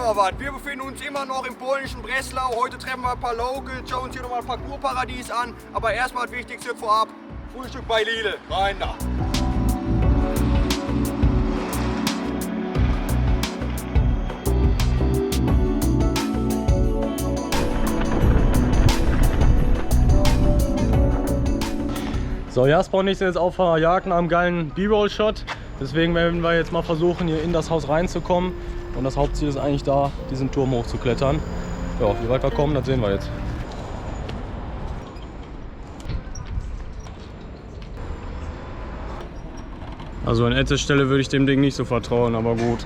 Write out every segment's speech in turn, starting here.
noch was. Wir befinden uns immer noch im polnischen Breslau. Heute treffen wir ein paar Locals, schauen uns hier nochmal ein Parcoursparadies an. Aber erstmal das Wichtigste vorab. Frühstück bei Lidl. Rein da. So, Jasper und ich sind jetzt auf der Jagd nach einem geilen B-Roll-Shot. Deswegen werden wir jetzt mal versuchen, hier in das Haus reinzukommen. Und das Hauptziel ist eigentlich da, diesen Turm hochzuklettern. Ja, wie weit wir kommen, das sehen wir jetzt. Also an Ettes Stelle würde ich dem Ding nicht so vertrauen, aber gut.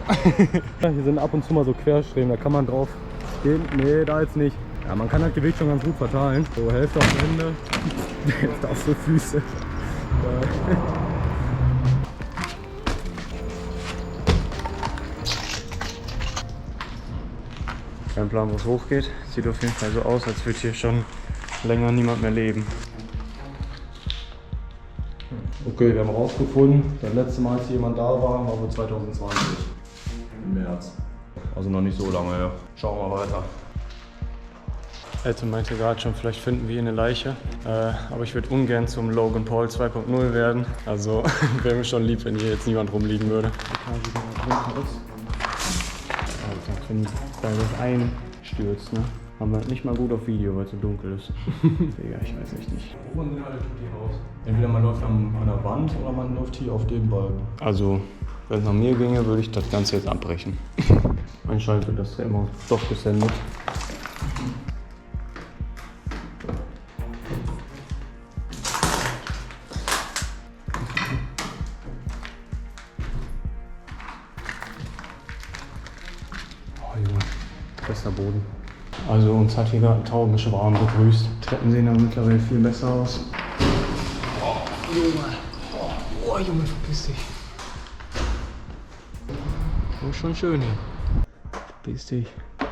Hier sind ab und zu mal so Querstreben, da kann man drauf stehen. Nee, da jetzt nicht. Ja, man kann das Gewicht schon ganz gut verteilen. So, Hälfte auf Hände, Hälfte auf so Füße. Kein Plan, wo es hochgeht. Sieht auf jeden Fall so aus, als würde hier schon länger niemand mehr leben. Okay, wir haben rausgefunden, das letzte Mal, als jemand da war, war wohl 2020 im März. Also noch nicht so lange her. Schauen wir weiter. Ette meinte gerade schon, vielleicht finden wir hier eine Leiche. Aber ich würde ungern zum Logan Paul 2.0 werden. Also wäre mir schon lieb, wenn hier jetzt niemand rumliegen würde. Alter, wenn das einstürzt, ne? Haben wir nicht mal gut auf Video, weil es so dunkel ist. Digga, ich weiß echt nicht. Wo sind alle Tutti raus? Entweder man läuft an der Wand oder man läuft hier auf dem Balken. Also, wenn es nach mir ginge, würde ich das Ganze jetzt abbrechen. Anscheinend wird das immer doch gesendet. Oh Junge, bester Boden. Also uns hat hier gerade ein Taubenschwarm begrüßt. Treppen sehen aber mittlerweile viel besser aus. Oh Junge, oh Junge, verpiss dich. Oh, schon schön hier. Verpiss dich.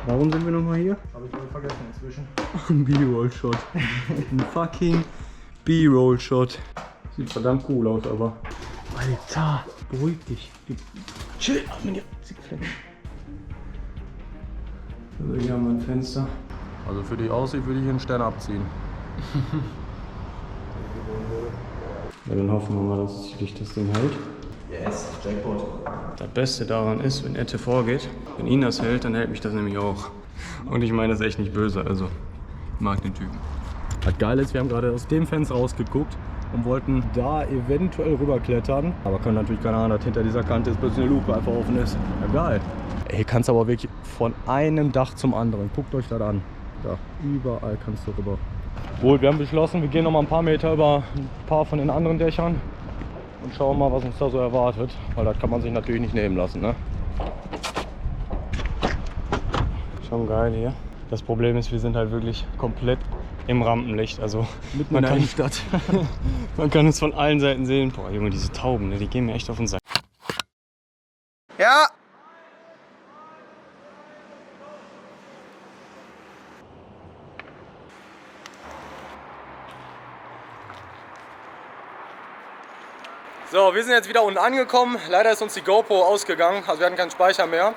Warum sind wir nochmal hier? Habe ich wohl vergessen inzwischen. Ein B-Roll-Shot. Ein fucking B-Roll-Shot. Sieht verdammt cool aus, aber... Alter, beruhig dich. Chill, atmen hier. Also hier haben wir ein Fenster. Also für die Aussicht würde ich hier einen Stern abziehen. Ja, dann hoffen wir mal, dass sich das Ding hält. Yes, Jackpot. Das Beste daran ist, wenn Ette vorgeht, wenn ihn das hält, dann hält mich das nämlich auch. Und ich meine das ist echt nicht böse, also ich mag den Typen. Das Geile ist, wir haben gerade aus dem Fenster rausgeguckt und wollten da eventuell rüberklettern. Aber können natürlich keine Ahnung, dass hinter dieser Kante jetzt plötzlich eine Luke einfach offen ist. Ja geil. Ey, kannst aber wirklich von einem Dach zum anderen. Guckt euch das an. Da, überall kannst du rüber. Gut, wir haben beschlossen, wir gehen noch mal ein paar Meter über ein paar von den anderen Dächern und schauen mal, was uns da so erwartet. Weil das kann man sich natürlich nicht nehmen lassen, ne? Schon geil hier. Das Problem ist, wir sind halt wirklich komplett im Rampenlicht. Also mitten in der Innenstadt. Man kann es von allen Seiten sehen. Boah, Junge, diese Tauben, ne, die gehen mir echt auf den Sack. Ja! So, wir sind jetzt wieder unten angekommen. Leider ist uns die GoPro ausgegangen, also wir hatten keinen Speicher mehr.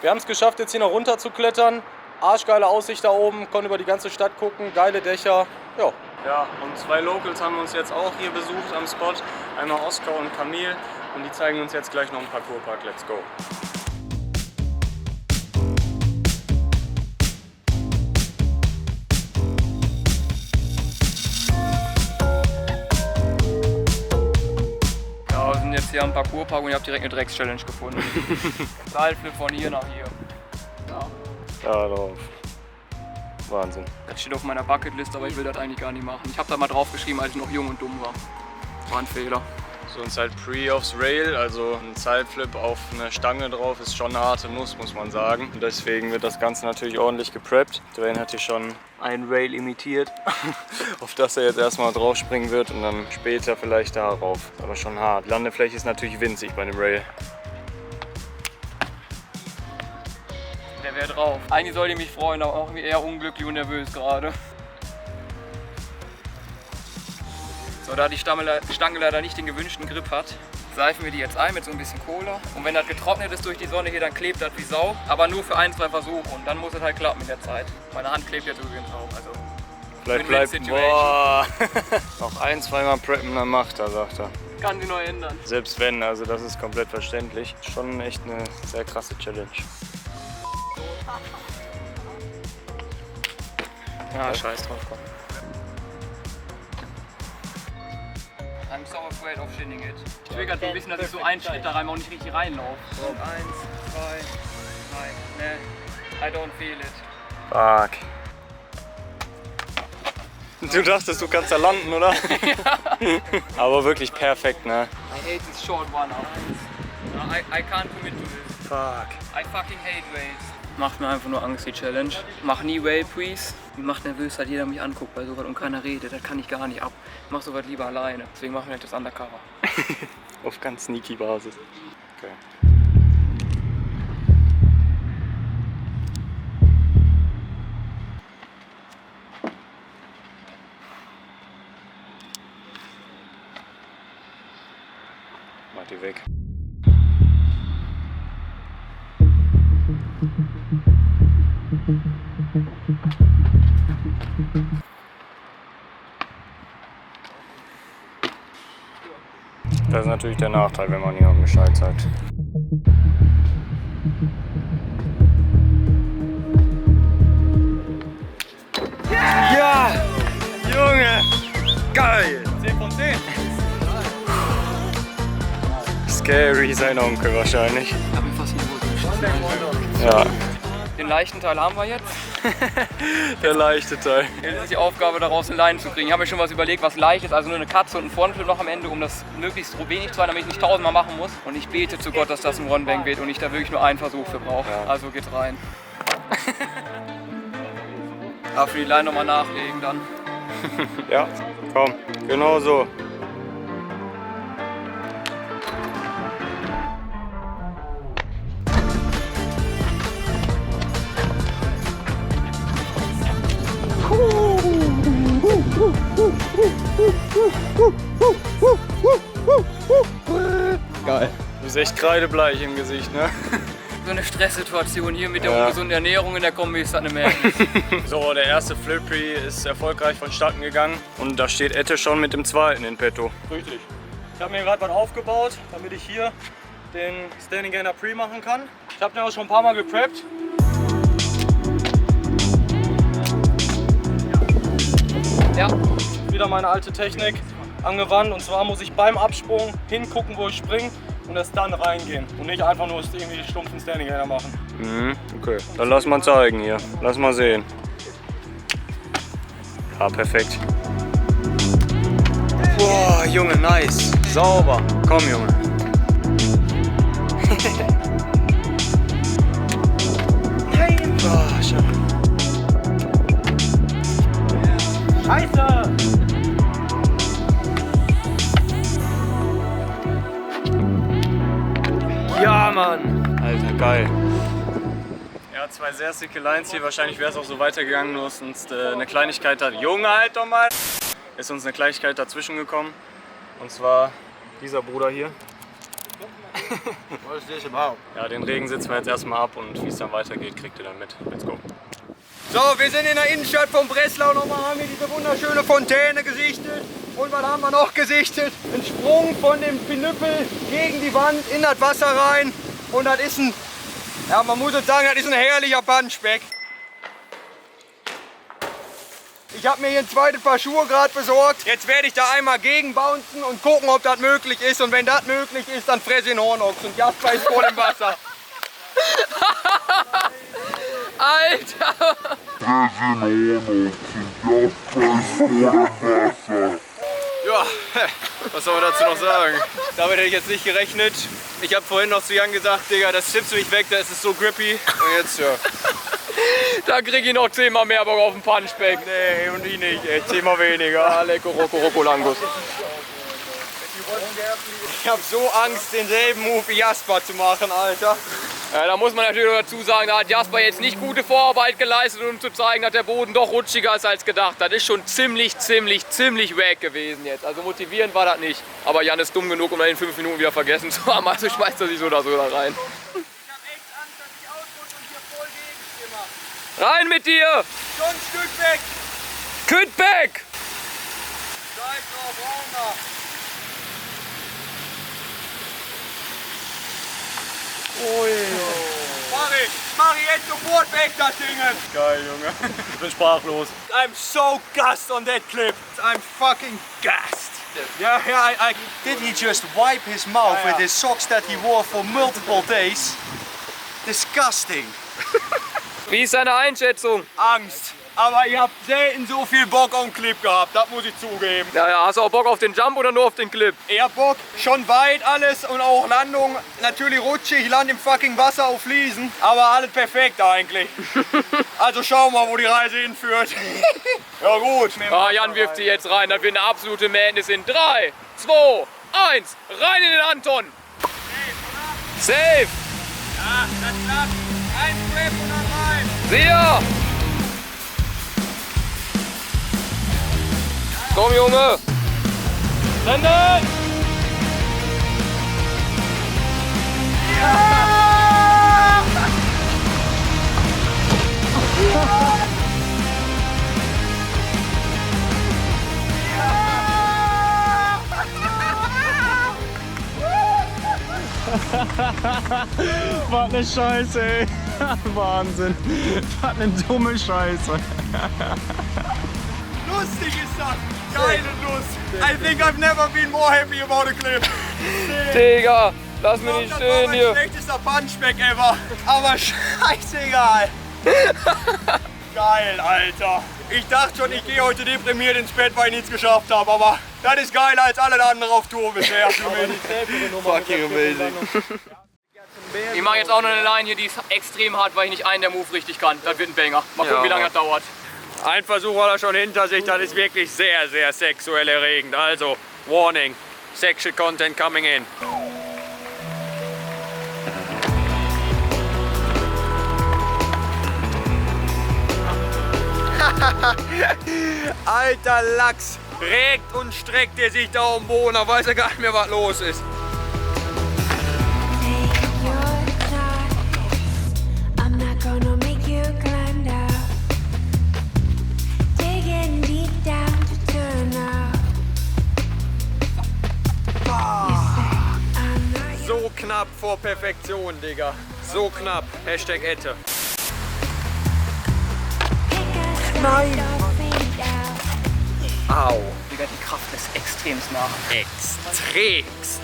Wir haben es geschafft, jetzt hier noch runter zu klettern. Arschgeile Aussicht da oben, konnten über die ganze Stadt gucken, geile Dächer. Ja. Ja, und zwei Locals haben uns jetzt auch hier besucht am Spot. Einmal Oskar und Kamil und die zeigen uns jetzt gleich noch einen Parcourspark. Let's go! Wir sind jetzt hier am Parcourspark und ihr habt direkt eine Drecks-Challenge gefunden. Seilflip von hier nach hier. Ja. Da drauf. Wahnsinn. Das steht auf meiner Bucketlist, aber ich will das eigentlich gar nicht machen. Ich habe da mal draufgeschrieben, als ich noch jung und dumm war. War ein Fehler. So ein Side Pre aufs Rail, also ein Sideflip auf eine Stange drauf, ist schon eine harte Nuss, muss man sagen. Und deswegen wird das Ganze natürlich ordentlich gepreppt. Dwayne hat hier schon ein Rail imitiert, auf das er jetzt erstmal drauf springen wird und dann später vielleicht darauf. Aber schon hart. Die Landefläche ist natürlich winzig bei dem Rail. Der wäre drauf. Eigentlich sollte ich mich freuen, aber auch eher unglücklich und nervös gerade. So, da die Stange leider nicht den gewünschten Grip hat, seifen wir die jetzt ein mit so ein bisschen Cola. Und wenn das getrocknet ist durch die Sonne hier, dann klebt das wie Sau. Aber nur für 1, 2 Versuche und dann muss es halt klappen mit der Zeit. Meine Hand klebt jetzt übrigens auch. Also Vielleicht Win-win bleibt... Boah. Noch 1, 2 Mal preppen, dann macht er, sagt er. kann sie neu ändern. Selbst wenn, also das ist komplett verständlich. Schon echt eine sehr krasse Challenge. Ja, scheiß drauf, komm. I'm so afraid of shinning it. Ich will gerade so ein bisschen, dass ich so einen Schritt da rein mache und nicht richtig reinlaufe. So, 1, 2, 3. Ne, I don't feel it. Fuck. Du dachtest, du kannst da landen, oder? Ja. Aber wirklich perfekt, ne? I hate this short one up. I can't commit to this. Fuck. I fucking hate weights. Macht mir einfach nur Angst, die Challenge. Mach nie Way, please. Mich macht nervös, dass jeder mich anguckt bei sowas und keiner redet. Das kann ich gar nicht ab. Ich mach sowas lieber alleine. Deswegen machen wir das undercover. Auf ganz sneaky Basis. Okay. Mach die weg. Das ist natürlich der Nachteil, wenn man niemandem Bescheid sagt. Ja! Junge! Geil! 10 von 10. Scary sein Onkel wahrscheinlich. Ich hab mir fast nie gut. Ja, Den leichten Teil haben wir jetzt. der leichte Teil. Jetzt ist die Aufgabe, daraus eine Leine zu kriegen. Ich habe mir schon was überlegt, was leicht ist. Also nur eine Katze und ein Frontflip noch am Ende, um das möglichst wenig zu sein, damit ich nicht 1000-mal machen muss. Und ich bete zu Gott, dass das ein One-Bang wird und ich da wirklich nur einen Versuch für brauche. Ja. Also geht's rein. Aber für die Leine nochmal nachlegen dann. Ja, komm, genau so. Geil. Du bist echt kreidebleich im Gesicht, ne? So eine Stresssituation hier mit der Ja. ungesunden Ernährung in der Kombi ist das eine Menge. So, der erste Flippy ist erfolgreich vonstatten gegangen und da steht Ette schon mit dem zweiten in petto. Richtig. Ich habe mir gerade was aufgebaut, damit ich hier den Standing Gainer Pre machen kann. Ich habe den auch schon ein paar Mal gepreppt. Ja. Wieder meine alte Technik angewandt, und zwar muss ich beim Absprung hingucken, wo ich springe und erst dann reingehen und nicht einfach nur irgendwie stumpfen Standing Gainer machen. Mhm, okay. Dann lass mal zeigen hier. Lass mal sehen. Ja, perfekt. Boah, Junge, nice. Sauber. Komm, Junge. Nein. Boah, schade. Scheiße! Ja, Mann. Alter, geil. Ja, 2 sehr sicke Lines hier. Wahrscheinlich wäre es auch so weitergegangen, nur ist uns eine Kleinigkeit da. Junge, halt doch mal! Ist uns eine Kleinigkeit dazwischen gekommen. Und zwar dieser Bruder hier. Was ist das überhaupt? Ja, den Regen sitzen wir jetzt erstmal ab und wie es dann weitergeht, kriegt ihr dann mit. Let's go. So, wir sind in der Innenstadt von Breslau. Nochmal haben wir diese wunderschöne Fontäne gesichtet. Und was haben wir noch gesichtet? Ein Sprung von dem Pinüppel gegen die Wand in das Wasser rein. Und das ist ein, ja, man muss jetzt sagen, das ist ein herrlicher Punchback. Ich habe mir hier ein zweites Paar Schuhe gerade besorgt. Jetzt werde ich da einmal gegenbouncen und gucken, ob das möglich ist. Und wenn das möglich ist, dann fresse ich einen Hornochs. Und Jasper ist voll im Wasser. Alter! Ja, was soll man dazu noch sagen? Damit hätte ich jetzt nicht gerechnet. Ich habe vorhin noch zu Jan gesagt, Digga, das schiebst du nicht weg, das ist so grippy. Und jetzt, ja. Da krieg ich noch 10-mal mehr Bock auf den Punchback. Nee, und ich nicht, ey, 10-mal weniger. Ah, Lecco, Rocco, Rocco, Langus. Ich hab so Angst, denselben Move wie Jasper zu machen, Alter. Ja, da muss man natürlich noch dazu sagen, da hat Jasper jetzt nicht gute Vorarbeit geleistet, um zu zeigen, dass der Boden doch rutschiger ist als gedacht. Das ist schon ziemlich wack gewesen jetzt. Also motivierend war das nicht. Aber Jan ist dumm genug, um dann in 5 Minuten wieder vergessen zu haben. Also schmeißt er sich so oder so da rein. Ich hab echt Angst, dass ich ausrutsche und hier voll Gegenschimmer. Rein mit dir! Schon ein Stück weg. Kütbeck! Scheiß drauf, Raumer. Mach ich jetzt sofort weg, das Ding. Geil, Junge. Ich bin sprachlos. I'm so gassed on that clip. I'm fucking gassed. Yeah, I Did he just wipe his mouth with his socks that he wore for multiple days? Disgusting. Wie ist deine Einschätzung? Angst. Aber ich hab selten so viel Bock auf den Clip gehabt, das muss ich zugeben. Ja, hast du auch Bock auf den Jump oder nur auf den Clip? Eher Bock, schon weit alles und auch Landung. Natürlich rutschig, ich lande im fucking Wasser auf Fliesen, aber alles perfekt eigentlich. Also schauen wir mal, wo die Reise hinführt. Ja gut. Jan wirft sie jetzt rein, das wird eine absolute Madness in 3, 2, 1, rein in den Anton! Safe! Ja, das klappt. Ein Clip und dann rein. Sehr! Komm, Junge! Rennen! Was ne Scheiße, ey. Wahnsinn. Was ne dumme Scheiße. Lustig ist das. Geile Lust. I think I've never been more happy about a clip. Digga, lass mich nicht Das war stehen mein hier. schlechtester Punchback ever. Aber scheißegal. Geil, Alter. Ich dachte schon, ich gehe heute deprimiert ins Bett, weil ich nichts geschafft habe. Aber das ist geiler als alle anderen auf Tour bisher. Fucking amazing. Ich mache jetzt auch noch eine Line hier, die ist extrem hart, weil ich nicht einen der Move richtig kann. Das wird ein Banger. Mal gucken, wie lange das dauert. Ein Versuch hat er schon hinter sich, das ist wirklich sehr sexuell erregend. Also, Warning, sexual content coming in. Alter Lachs, regt und streckt er sich da am Boden, da weiß er gar nicht mehr, was los ist. So knapp vor Perfektion, Digga. So knapp. Hashtag Ette. Nein! Au. Digga, die Kraft ist extremst nach. Extremst.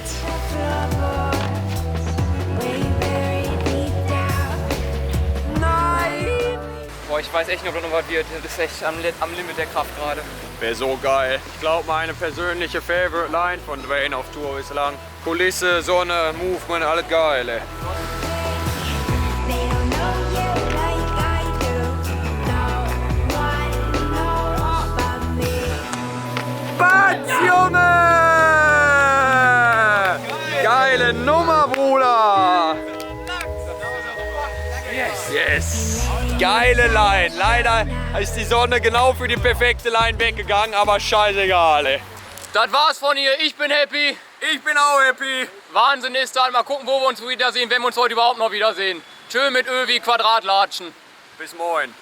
Boah, ich weiß echt nicht, ob das noch was wird. Das ist echt am Limit der Kraft gerade. Wäre so geil. Ich glaube, meine persönliche Favorite Line von Dwayne auf Tour bislang. Kulisse, Sonne, Movement, alles geil, ey. Batz, Junge! Geile Nummer, Bruder! Yes! Geile Line. Leider ist die Sonne genau für die perfekte Line weggegangen, aber scheißegal, ey. Das war's von hier. Ich bin happy. Ich bin auch happy. Wahnsinn ist dann. Mal gucken, wo wir uns wiedersehen, wenn wir uns heute überhaupt noch wiedersehen. Schön mit Ö wie Quadratlatschen. Bis morgen.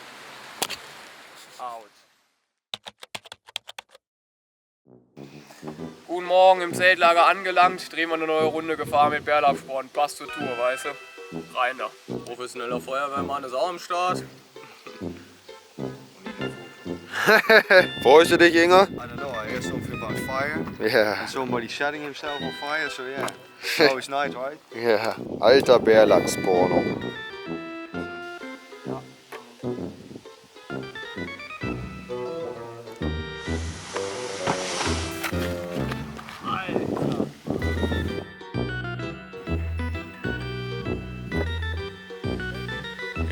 Out. Guten Morgen, im Zeltlager angelangt. Drehen wir eine neue Runde, gefahren mit Bärlapsporn. Passt zur Tour, weißt du? Rein da. Professioneller Feuerwehrmann ist auch am Start. Freust du dich, Inge? I don't know, I hear something about fire. Ja. Somebody setting himself on fire, so yeah. It's always nice, right? Ja. Alter Bärlachsporno.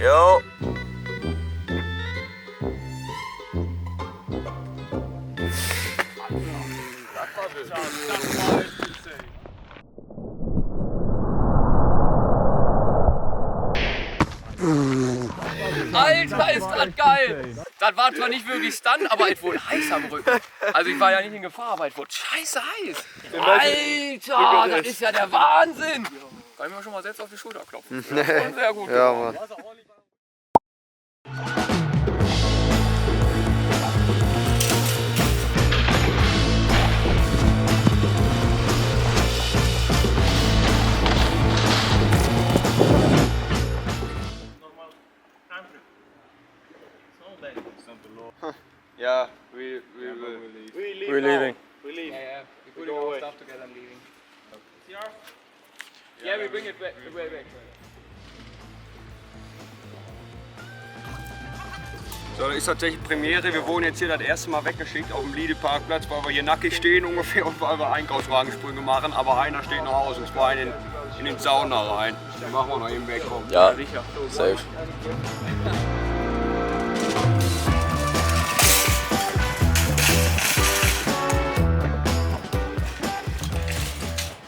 Jo. Alter, ist das geil! Das war zwar nicht wirklich Stunt, aber es wurde heiß am Rücken. Also ich war ja nicht in Gefahr, aber es wurde scheiße heiß. Alter, das ist ja der Wahnsinn! Kann ich mir schon mal selbst auf die Schulter klopfen. Das ist schon sehr gut. Ja, Mann. Yeah, we're leaving. Yeah, we're putting our stuff together and leaving. Yeah, we bring it back. So, das ist tatsächlich Premiere. Wir wurden jetzt hier das erste Mal weggeschickt auf dem Liede-Parkplatz, weil wir hier nackig stehen ungefähr und weil wir Einkaufswagensprünge machen. Aber einer steht noch aus und zwar in den Sauna rein. Den machen wir noch eben wegkommen. Ja, sicher. Safe.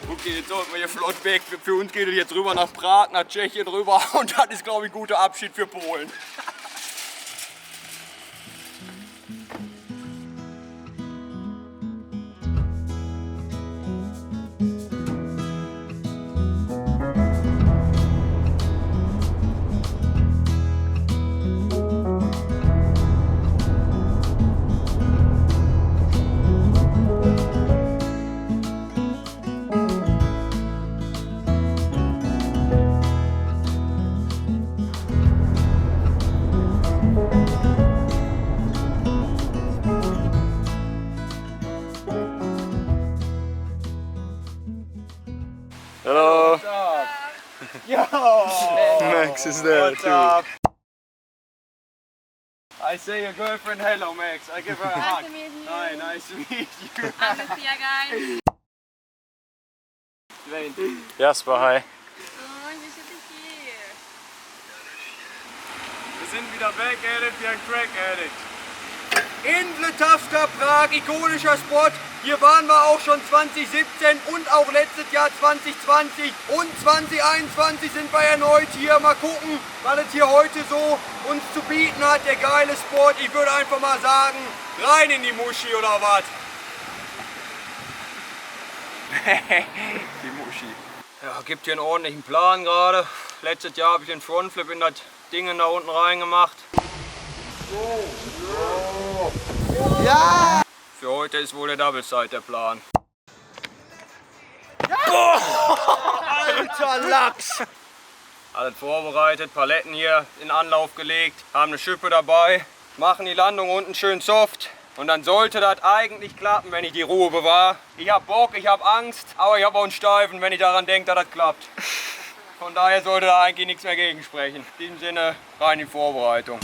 Okay, jetzt sollten wir hier flott weg. Für uns geht es jetzt rüber nach Prag, nach Tschechien rüber und das ist, glaube ich, ein guter Abschied für Polen. Hello. Max is there What's too. up? I say your girlfriend hello, Max. I give her a hug. Nice to meet you. Hi, nice to meet you. I'm the Pia guy. Jasper, hi. Oh, wie schön dich hier. Wir sind wieder back at it wie ein Crack Addict. In Vltavska, Prag, ikonischer Spot. Hier waren wir auch schon 2017 und auch letztes Jahr 2020 und 2021 sind wir erneut hier. Mal gucken, was es hier heute so uns zu bieten hat. Der geile Spot. Ich würde einfach mal sagen, rein in die Muschi oder was? Die Muschi. Ja, gibt hier einen ordentlichen Plan gerade. Letztes Jahr habe ich den Frontflip in das Ding da unten reingemacht. Ja! Für heute ist wohl der Double Side der Plan. Ja! Alter Lachs! Alles vorbereitet, Paletten hier in Anlauf gelegt, haben eine Schippe dabei, machen die Landung unten schön soft und dann sollte das eigentlich klappen, wenn ich die Ruhe bewahre. Ich hab Bock, ich hab Angst, aber ich hab auch einen Steifen, wenn ich daran denke, dass das klappt. Von daher sollte da eigentlich nichts mehr gegen sprechen. In diesem Sinne rein in die Vorbereitung.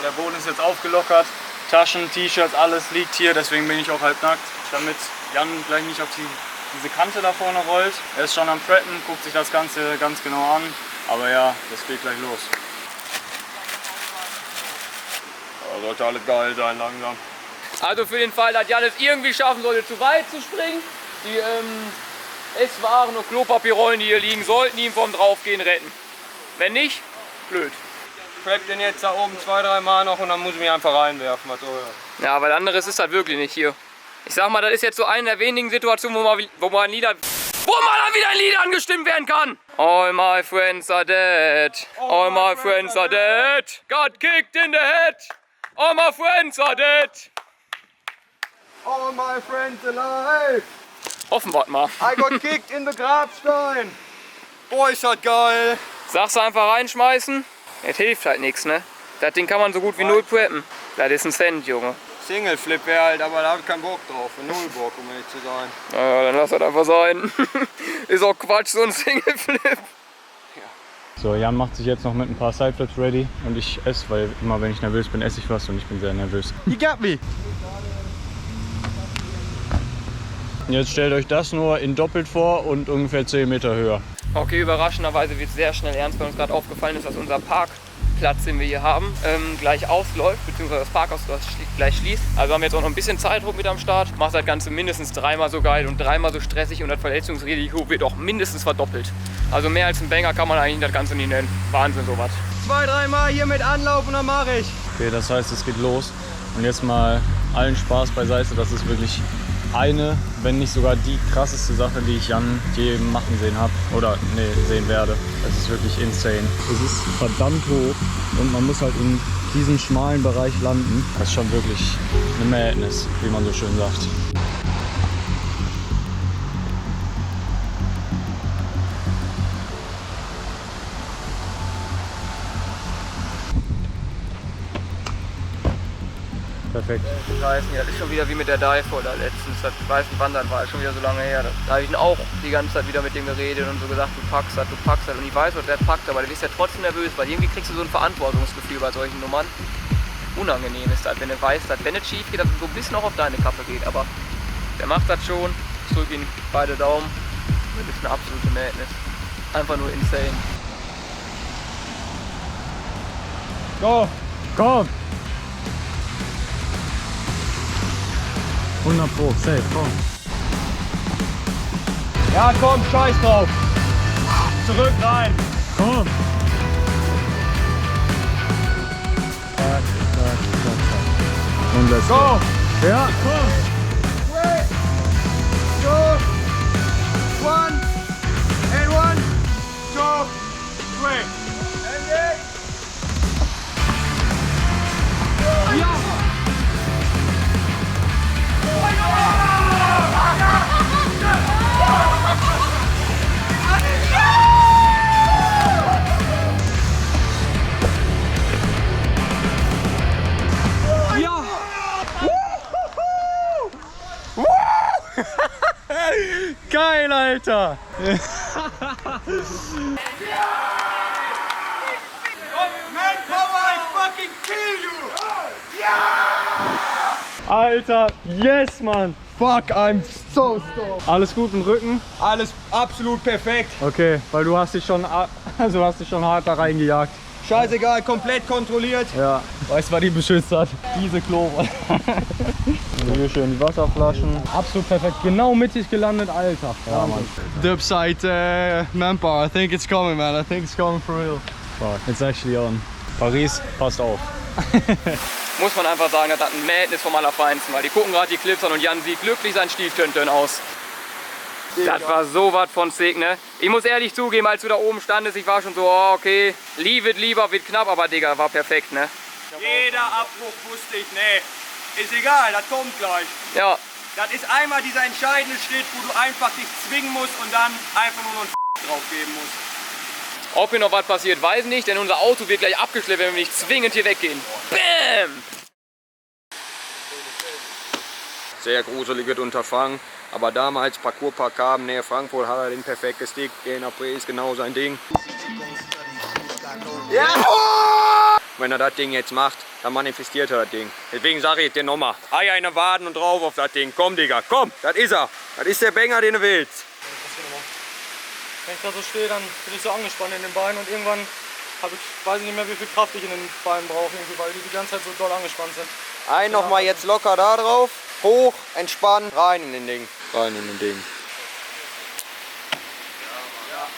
Der Boden ist jetzt aufgelockert, Taschen, T-Shirts, alles liegt hier, deswegen bin ich auch halbnackt, damit Jan gleich nicht auf diese Kante da vorne rollt. Er ist schon am Preppen, guckt sich das Ganze ganz genau an, aber ja, das geht gleich los. Ja, sollte alles geil sein langsam. Also für den Fall, dass Jan es irgendwie schaffen sollte, zu weit zu springen, die Esswaren und Klopapierrollen, die hier liegen, sollten ihn vom Draufgehen retten. Wenn nicht, blöd. Ich trap den jetzt da oben 2-3 Mal noch und dann muss ich mich einfach reinwerfen. Was soll das? Ja, weil anderes ist halt wirklich nicht hier. Ich sag mal, das ist jetzt so eine der wenigen Situationen, wo mal ein Lied wieder ein Lied angestimmt werden kann. All my friends are dead. All my friends are dead. Got kicked in the head. All my friends are dead. All my friends alive. Hoffen wir mal. I got kicked in the Grabstein. Boah, ist das geil. Sagst du einfach reinschmeißen? Es hilft halt nichts, ne? Das Ding kann man so gut wie null preppen. Das ist ein Cent, Junge. Single Flip wäre halt, aber da habe ich keinen Bock drauf. Null Bock, um ehrlich zu sein. Naja, dann lass das einfach sein. Ist auch Quatsch, so ein Single Flip. So, Jan macht sich jetzt noch mit ein paar Sideflips ready und ich esse, weil immer wenn ich nervös bin, esse ich was und ich bin sehr nervös. You got me. Jetzt stellt euch das nur in doppelt vor und ungefähr 10 Meter höher. Okay, überraschenderweise wird es sehr schnell ernst, weil uns gerade aufgefallen ist, dass unser Park Parkplatz, den wir hier haben, gleich ausläuft, beziehungsweise das Parkhaus gleich schließt. Also haben wir jetzt auch noch ein bisschen Zeitdruck mit am Start. Macht das Ganze mindestens 3-mal so geil und 3-mal so stressig und das Verletzungsrisiko wird auch mindestens verdoppelt. Also mehr als ein Banger kann man eigentlich das Ganze nie nennen. Wahnsinn sowas. 2-3 Mal hier mit Anlauf und dann mache ich. Okay, das heißt, es geht los. Und jetzt mal allen Spaß beiseite. Das ist wirklich eine, wenn nicht sogar die krasseste Sache, die ich Jan je machen sehen habe. Oder nee, sehen werde. Es ist wirklich insane. Es ist verdammt hoch und man muss halt in diesem schmalen Bereich landen. Das ist schon wirklich eine Madness, wie man so schön sagt. Perfekt. Scheiße, das ist schon wieder wie mit der Dive da letztens. Das weiß nicht wann das war, ist schon wieder so lange her. Da habe ich ihn auch die ganze Zeit wieder mit dem geredet und so gesagt, du packst das. Und ich weiß, was der packt, aber du bist ja trotzdem nervös, weil irgendwie kriegst du so ein Verantwortungsgefühl bei solchen Nummern. Unangenehm ist das, wenn du weißt, dass wenn es schief geht, dass es so ein bisschen auch auf deine Kappe geht. Aber der macht das schon. Ich drücke ihn beide Daumen. Das ist eine absolute Madness. Einfach nur insane. Go! Komm! 100 Pro, safe, komm. Ja, komm, scheiß drauf. Zurück rein. Komm! Zack, zack, zack, zack. Und let's go! Ja, komm! 3, 2, 1, and 1, 2, 3. Engage. Ja! Geil, Alter! Alter, yes, Mann! Fuck, I'm so stoked. Alles gut im Rücken? Alles absolut perfekt. Okay, weil du hast dich schon hart da reingejagt. Scheißegal, komplett kontrolliert. Ja, weißt du, was die beschützt hat? Diese Klore. Hier schön die Wasserflaschen. Absolut perfekt, genau mittig gelandet, Alter. Ja, Mann. Dubside Manpower, I think it's coming, man. I think it's coming for real. Fuck, it's actually on. Paris, passt auf. Muss man einfach sagen, das hat ein Madness vom Allerfeinsten, weil die gucken gerade die Clips an und Jan sieht glücklich sein Stieftöntön aus. Das war so was von sick, ne? Ich muss ehrlich zugeben, als du da oben standest, ich war schon so, oh, okay, leave it lieber, wird knapp, aber Digga, war perfekt, ne? Jeder Abbruch wusste ich, nee, ist egal, das kommt gleich. Ja, Das ist einmal dieser entscheidende Schritt, wo du einfach dich zwingen musst und dann einfach nur noch einen drauf geben musst. ob hier noch was passiert, weiß nicht, denn unser Auto wird gleich abgeschleppt, wenn wir nicht zwingend hier weggehen. Bam! Sehr gruseliges Unterfangen, aber damals Parcourspark haben, nähe Frankfurt, hat er den perfekten Stick, Genapre ist genau sein Ding. Ja! Wenn er das Ding jetzt macht, dann manifestiert er das Ding. Deswegen sage ich dir nochmal, Eier in den Waden und drauf auf das Ding. Komm, Digga, komm, das ist er. Das ist der Banger, den du willst. Wenn ich da so stehe, dann bin ich so angespannt in den Beinen und irgendwann weiß ich nicht mehr, wie viel Kraft ich in den Beinen brauche, weil die ganze Zeit so doll angespannt sind. Ein nochmal jetzt locker da drauf, hoch, entspannen, rein in den Ding. Rein in den Ding.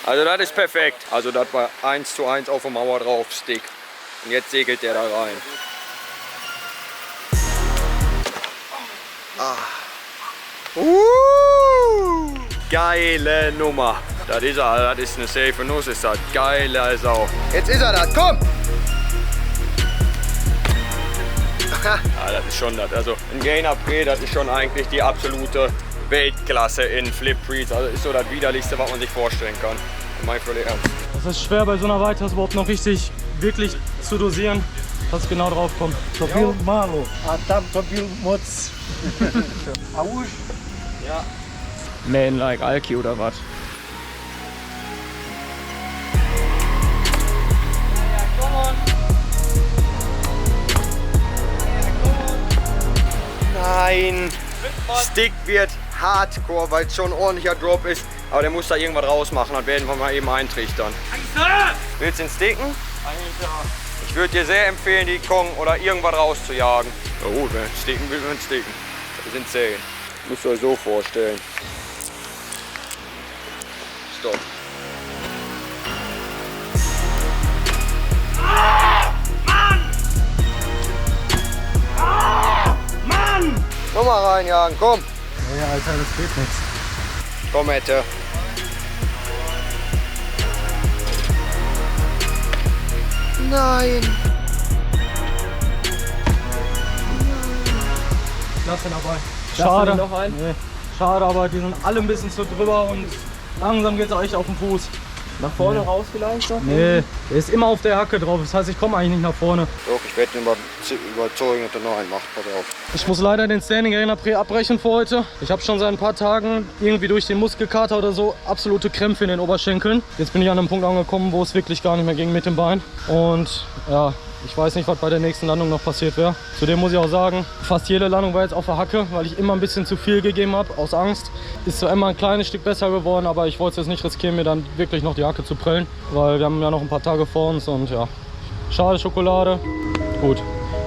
Also das ist perfekt. Also das war 1:1 auf der Mauer drauf, Stick. Und jetzt segelt der da rein. Geile Nummer. Das ist er, das ist eine safe Nuss, ist das. Geile Sau. Jetzt ist er das, komm! Das ist schon das. Also ein Gainer-Pre, das ist schon eigentlich die absolute Weltklasse in Flip-Prees. Also ist so das Widerlichste, was man sich vorstellen kann. Mein völlig ernst. Es ist schwer bei so einer Weite, das überhaupt noch richtig, wirklich zu dosieren, dass es genau drauf kommt. Tobil malo, a tam tobil moc. Ja. Man like Alki oder was? Nein! Stick wird hardcore, weil es schon ein ordentlicher Drop ist. Aber der muss da irgendwas rausmachen, das werden wir mal eben eintrichtern. Willst du den sticken? Eigentlich ja. Ich würde dir sehr empfehlen, die Kong oder irgendwas rauszujagen. Na gut, wenn sticken will, wenn sticken. Das sind 10. Müsst ihr euch so vorstellen. Stopp. Mann! Nochmal reinjagen, komm. Ja, Alter, das geht nichts. Komm, Mette. Nein. Lass den dabei. Schade. Noch einen? Nee. Schade, aber die sind alle ein bisschen zu drüber und langsam geht es auch echt auf den Fuß. Nach vorne raus vielleicht noch? Nee, der ist immer auf der Hacke drauf. Das heißt, ich komme eigentlich nicht nach vorne. Doch, ich werde ihn überzeugen, dass er noch einen macht. Pass auf. Ich muss leider den Standing Arena Prix abbrechen für heute. Ich habe schon seit ein paar Tagen irgendwie durch den Muskelkater oder so absolute Krämpfe in den Oberschenkeln. Jetzt bin ich an einem Punkt angekommen, wo es wirklich gar nicht mehr ging mit dem Bein. Und ja, ich weiß nicht, was bei der nächsten Landung noch passiert wäre. Zudem muss ich auch sagen, fast jede Landung war jetzt auf der Hacke, weil ich immer ein bisschen zu viel gegeben habe, aus Angst. Ist zwar immer ein kleines Stück besser geworden, aber ich wollte es jetzt nicht riskieren, mir dann wirklich noch die Hacke zu prellen, weil wir haben ja noch ein paar Tage vor uns und ja, schade Schokolade. Gut,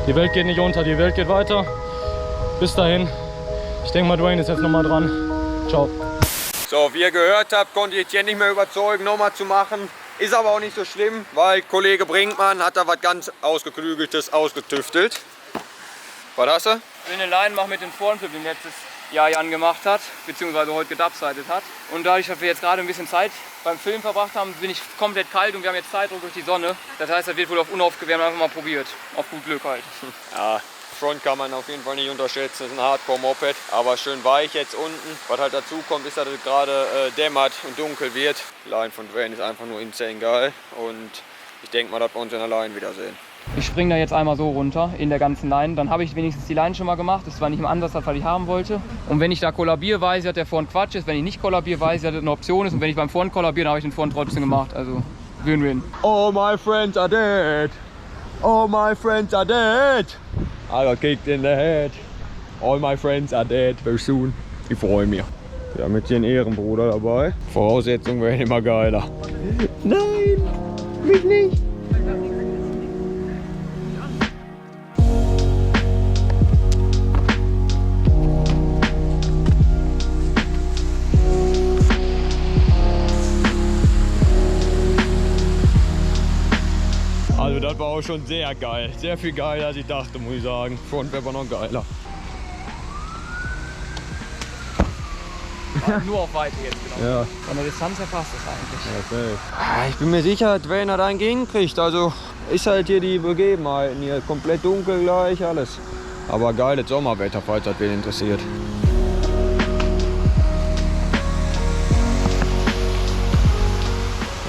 die Welt geht nicht unter, die Welt geht weiter. Bis dahin, ich denke mal, Dwayne ist jetzt nochmal dran. Ciao. So, wie ihr gehört habt, konnte ich Etienne nicht mehr überzeugen, nochmal zu machen. Ist aber auch nicht so schlimm, weil Kollege Brinkmann hat da was ganz Ausgeklügeltes ausgetüftelt. Was hast du? Ich will eine Line machen mit dem Frontflip, den letztes Jahr Jan gemacht hat, beziehungsweise heute gedubsidet hat. Und dadurch, dass wir jetzt gerade ein bisschen Zeit beim Film verbracht haben, bin ich komplett kalt und wir haben jetzt Zeitdruck durch die Sonne. Das heißt, das wird wohl auf unaufgewärmt einfach mal probiert. Auf gut Glück halt. Ja, Front kann man auf jeden Fall nicht unterschätzen, das ist ein Hardcore-Moped, aber schön weich jetzt unten. Was halt dazu kommt, ist, dass es gerade dämmert und dunkel wird. Die Line von Dwayne ist einfach nur insane geil und ich denke mal, dass wir uns in der Line wiedersehen. Ich springe da jetzt einmal so runter in der ganzen Line, dann habe ich wenigstens die Line schon mal gemacht. Das war nicht im Ansatz, was ich haben wollte. Und wenn ich da kollabiere, weiß ich, dass der Front Quatsch ist. Wenn ich nicht kollabiere, weiß ich, dass das eine Option ist. Und wenn ich beim Front kollabiere, dann habe ich den Front trotzdem gemacht. Also Win-Win. All my friends are dead. All my friends are dead. I got kicked in the head. All my friends are dead very soon. Ich freue mich. Wir haben jetzt hier einen Ehrenbruder dabei. Voraussetzungen werden immer geiler. Nein, mich nicht. Also das war auch schon sehr geil. Sehr viel geiler als ich dachte, muss ich sagen. Front wäre aber noch geiler. Nur auf Weite jetzt, genau. Ja. Von der Distanz her passt das eigentlich. Ja, ich bin mir sicher, Dwayne hat einen gegengekriegt. Also ist halt hier die Begebenheiten. Hier komplett dunkel gleich, alles. Aber geiles Sommerwetter, falls das wen interessiert.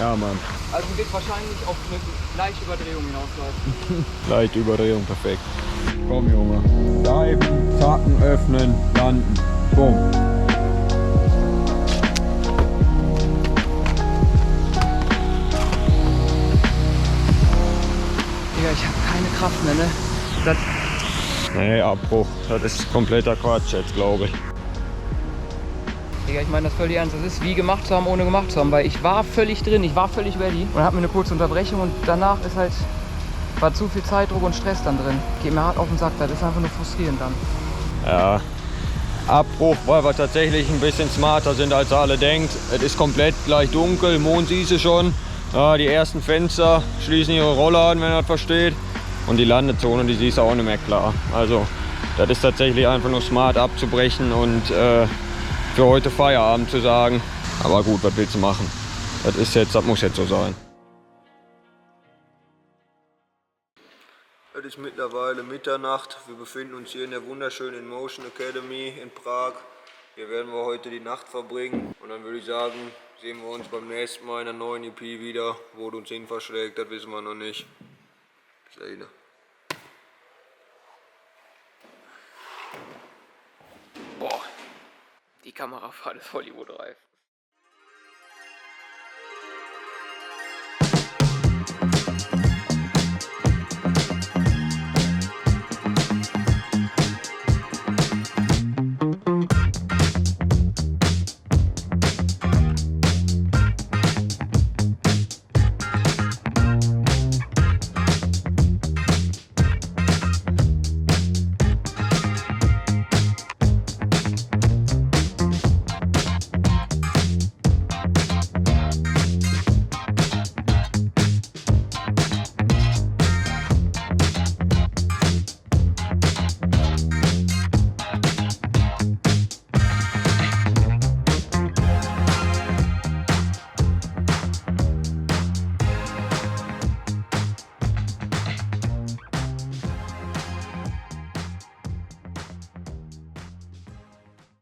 Ja, Mann. Also wird wahrscheinlich auf eine leichte Überdrehung hinauslaufen. Leichte Überdrehung, perfekt. Komm, Junge. Diven, zacken, öffnen, landen. Bumm. Digga, ich habe keine Kraft mehr, ne? Das Nee, Abbruch. Das ist kompletter Quatsch jetzt, glaube ich. Digga, ich meine das völlig ernst. Das ist wie gemacht zu haben, ohne gemacht zu haben. Weil ich war völlig drin, ich war völlig ready. Und habe mir eine kurze Unterbrechung und danach ist halt, war zu viel Zeitdruck und Stress dann drin. Geht mir hart auf den Sack, das ist einfach nur frustrierend dann. Ja. Abbruch, weil wir tatsächlich ein bisschen smarter sind, als alle denkt. Es ist komplett gleich dunkel, Mond siehst du schon. Ja, die ersten Fenster schließen ihre Rolle an, wenn ihr das versteht. Und die Landezone, die siehst du auch nicht mehr klar. Also, das ist tatsächlich einfach nur smart abzubrechen und für heute Feierabend zu sagen. Aber gut, was willst du machen? Das muss jetzt so sein. Es ist mittlerweile Mitternacht. Wir befinden uns hier in der wunderschönen Motion Academy in Prag. Hier werden wir heute die Nacht verbringen. Und dann würde ich sagen, sehen wir uns beim nächsten Mal in einer neuen EP wieder. Wo es uns hin verschlägt, das wissen wir noch nicht. Bis dahin. Boah, die Kamerafahrt ist Hollywood-reif.